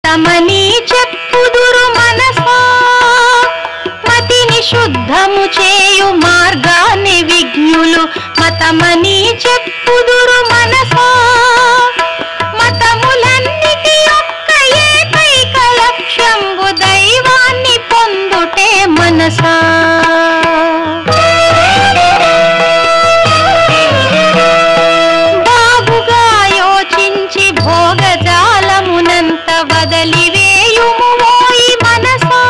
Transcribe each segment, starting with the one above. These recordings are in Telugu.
మతమని చెప్పుదురు మనసా మతిని శుద్ధము చేయు మార్గాన్ని విజ్ఞులు మతమని చెప్పుదురు మనసా మతములన్నిటి యొక్క ఏకైక లక్ష్యంబు దైవాన్ని పొందుటే మనసా బాగుగా యోచించి భోగజాలమునంత వదలివేయుము ఓయి మనసా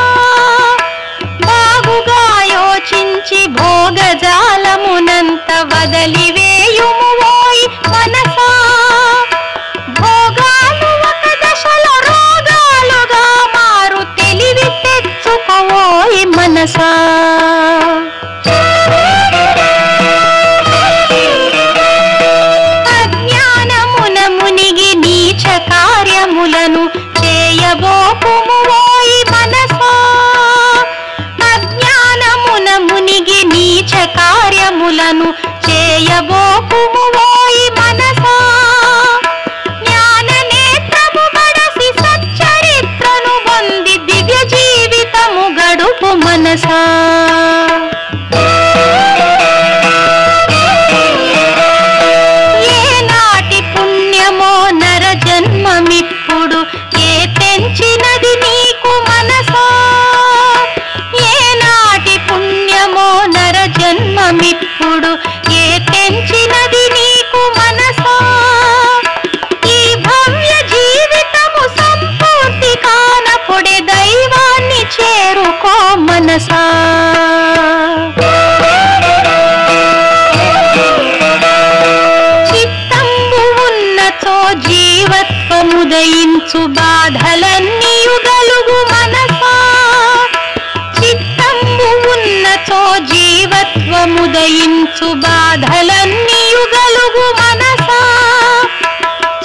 బాగుగా యోచించి భోగజాలమునంత వదలివేయుము ఓయి మనసా భోగాలు ఒక దశలో రోగాలుగా మారు తెలివి తెచ్చుకోయి మనసా అజ్ఞానమున మునిగి నీచ కార్యములను చేయబోకుము ఓయి మనసా అజ్ఞానమున మునిగి నీచ కార్యములను చేయబోకుము ఓయి మనసా జ్ఞాన నేత్రము బడసి సచ్చరిత్రను పొంది దివ్య జీవితము గడుపు మనసా ఏనాటి పుణ్యమో నర జన్మమిప్పుడు ఏ తెంచినది నీకు మనసా ఏనాటి పుణ్యమో నర జన్మమిప్పుడు ఏ తెంచినది నీకు మనసా ఈ భవ్య జీవితము సంపూర్తి కానప్పుడే దైవాన్ని చేరుకో మనసా చిత్తంబు ఉన్నచో జీవత్వముదయించు బాధలన్నీయు గలుగు మనసా చిత్తంబు ఉన్నచో జీవత్వముదయించు బాధలన్నీయు గలుగు మనసా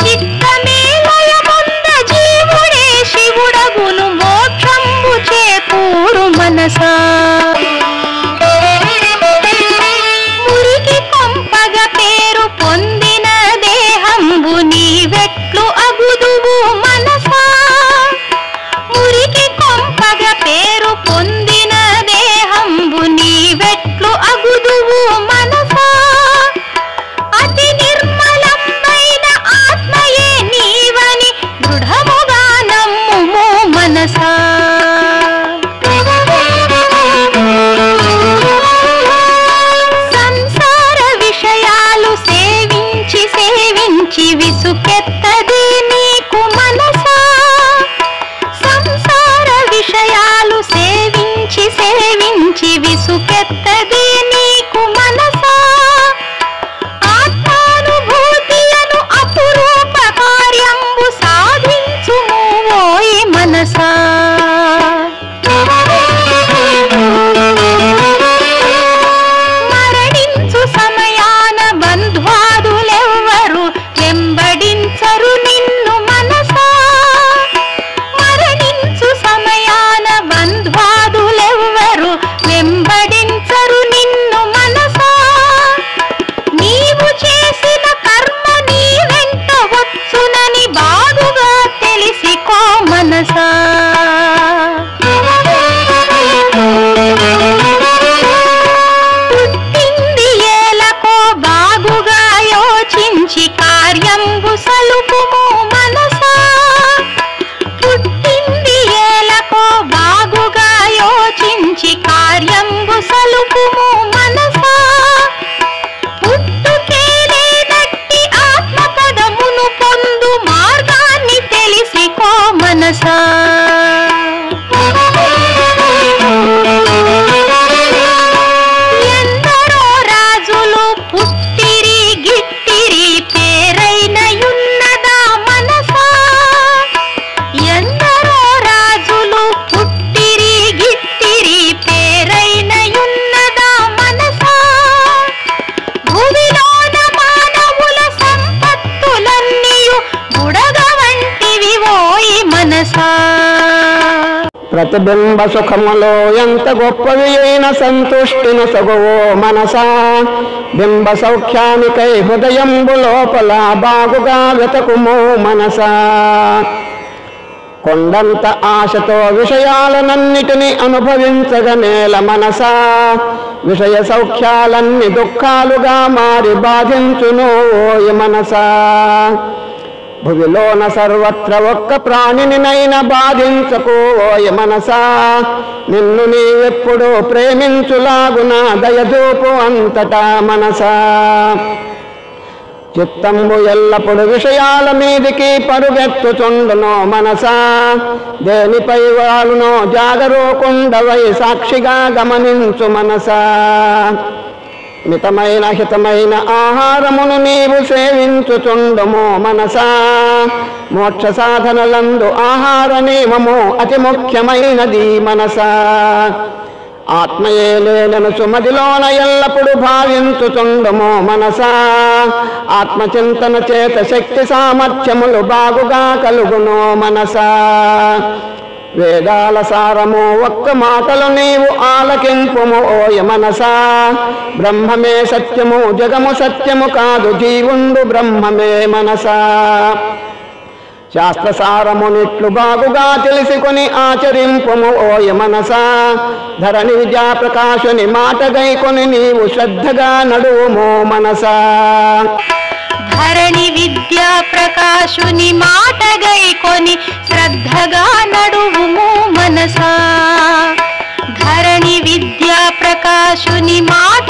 చిత్తమే లయముంద జీవుడే శివుడగును మోక్షంబు చేకూరు మనసా మురికి కొంపగ పేరు పొందిన దేహంబు నీవెట్లు అగుదువు మనసా మురికి కొంపగ పేరు పొందిన దేహంబు నీవెట్లు అగుదువు మనసా అతి నిర్మలమైన ఆత్మయే నీవని దృఢముగా నమ్ముము మనసా సంసార విషయాలు సేవించి సేవించి విసుకెత్తది నీకు మనసా సంసార విషయాలు సేవించి సేవించి విసుకెత్తది నీకు మనసా ఆత్మానుభూతియను అపురూప కార్యంబు సాధించుము ఓయి మనసా మరణించు సమయాన బంధ్వాదులెవ్వరు వెంబడించరు నిన్ను మనసా మరణించు సమయాన బంధ్వాదులెవ్వరు వెంబడించరు నిన్ను మనసా నీవు చేసిన కర్మ నీ వెంట వచ్చునని బాగుగా తెలిసికో మనసా పుట్టింది ఏలకో బాగుగా యోచించి కార్యంబు సలుపుము మనసా పుట్టింది ఏలకో బాగుగా యోచించి కార్యంబు సలుపుము మనసా పుట్టుకేలేనట్టి ఆత్మపదమును పొందు మార్గాన్ని తెలిసికో మనసా ఎందరో రాజులు పుట్టిరి గిట్టిరి పేరైనయున్నదా మనసా ఎందరో రాజులు పుట్టిరి గిట్టిరి పేరైనయున్నదా మనసా భూమిలోన మానవుల సంపత్తులన్నీయు బుడగ వంటివి ఓయి మనసా ప్రతిబింబ సుఖములో ఎంత గొప్పవి అయిన సంతుష్టిని సగువో మనసా బింబ సౌఖ్యానికై హృదయంబు లోపల బాగుగా వెతకుమో మనసా కొండంత ఆశతో విషయాలనన్నిటినీ అనుభవించగనేల మనసా, విషయ సౌఖ్యాలన్నీ దుఃఖాలుగా మారి బాధించును ఓయి మనసా. భువిలోన సర్వత్ర ఒక్క ప్రాణినినైనా బాధించకు ఓయి మనసా, నిన్ను నీవెప్పుడు ప్రేమించులాగున దయచూపు అంతటా మనసా. చిత్తంబు ఎల్లప్పుడు విషయాల మీదికి పరుగెత్తుచుండునో మనసా, దేనిపై వాలునో జాగరూకుండవై సాక్షిగా గమనించు మనసా. మితమైన హితమైన ఆహారమును నీవు సేవించుచుండుమో మనసా, మోక్ష సాధనలందు ఆహార నియమము అతి ముఖ్యమైనది మనసా. ఆత్మయే లేనను సుమదిలోన ఎల్లప్పుడు భావించుచుండుమో మనసా, ఆత్మచింతన చేత శక్తి సామర్థ్యములు బాగుగా కలుగునో మనసా. వేదాల సారము ఒక్క మాటలు నీవు ఆలకింపుము ఓయ మనసా, బ్రహ్మమే సత్యము జగము సత్యము కాదు జీవుండు బ్రహ్మమే మనసా. శాస్త్రసారమునిట్లు బాగుగా తెలుసుకొని ఆచరింపుము ఓయ మనసా, ధరణి విద్యా ప్రకాశుని మాట గైకొని నీవు శ్రద్ధగా నడువుమో మనసా. ధరణి విద్యా ప్రకాశుని మాట గైకొని శ్రద్ధగా నడువుము మనసా. ధరణి విద్యా ప్రకాశుని మాట